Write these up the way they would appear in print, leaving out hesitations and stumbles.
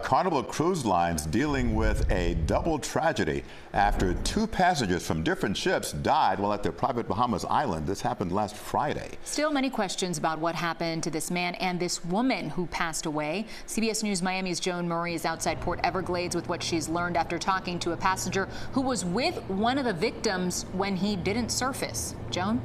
Carnival Cruise Lines dealing with a double tragedy after two passengers from different ships died while at their private Bahamas island. This happened last Friday. Still many questions about what happened to this man and this woman who passed away. CBS News Miami's Joan Murray is outside Port Everglades with what she's learned after talking to a passenger who was with one of the victims when he didn't surface. Joan?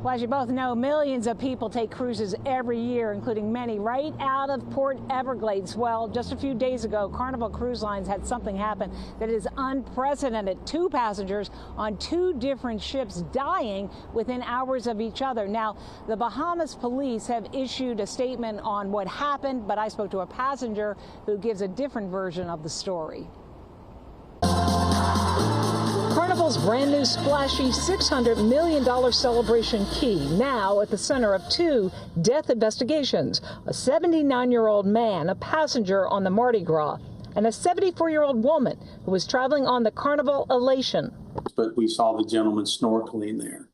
Well, as you both know, millions of people take cruises every year, including many right out of Port Everglades. Well, just a few days ago, Carnival Cruise Lines had something happen that is unprecedented. Two passengers on two different ships dying within hours of each other. Now, the Bahamas police have issued a statement on what happened, but I spoke to a passenger who gives a different version of the story. Carnival's brand new splashy $600 million celebration key, now at the center of two death investigations. A 79-year-old man, a passenger on the Mardi Gras, and a 74-year-old woman who was traveling on the Carnival Elation. But we saw the gentleman snorkeling there.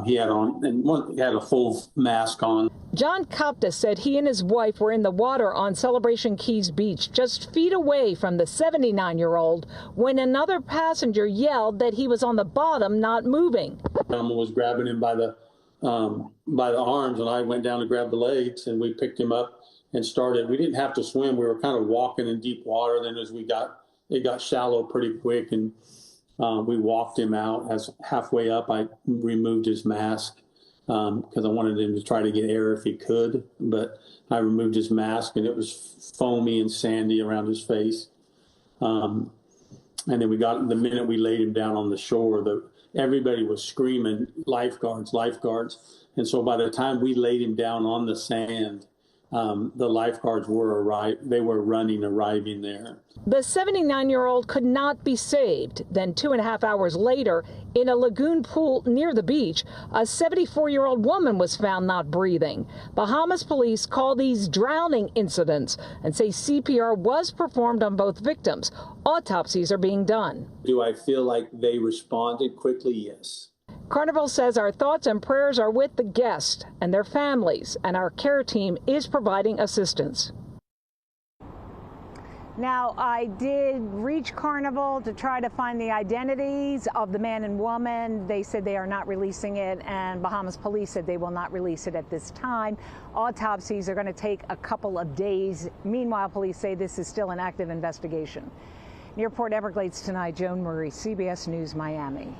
He had a full mask on. John Copta said he and his wife were in the water on Celebration Keys Beach, just feet away from the 79-year-old, when another passenger yelled that he was on the bottom, not moving. Someone was grabbing him by the arms, and I went down to grab the legs, and we picked him up and started. We didn't have to swim. We were kind of walking in deep water. Then as it got shallow pretty quick, and we walked him out. As halfway up, I removed his mask because I wanted him to try to get air if he could. But I removed his mask, and it was foamy and sandy around his face. And then the minute we laid him down on the shore, everybody was screaming, "Lifeguards, lifeguards!" And so by the time we laid him down on the sand, the lifeguards were arriving there. The 79-year-old could not be saved. Then 2.5 hours later, in a lagoon pool near the beach, a 74-year-old woman was found not breathing. Bahamas police call these drowning incidents and say CPR was performed on both victims. Autopsies are being done. Do I feel like they responded quickly? Yes. Carnival says our thoughts and prayers are with the guests and their families, and our care team is providing assistance. Now, I did reach Carnival to try to find the identities of the man and woman. They said they are not releasing it, and Bahamas police said they will not release it at this time. Autopsies are going to take a couple of days. Meanwhile, police say this is still an active investigation. Near Port Everglades tonight, Joan Murray, CBS News, Miami.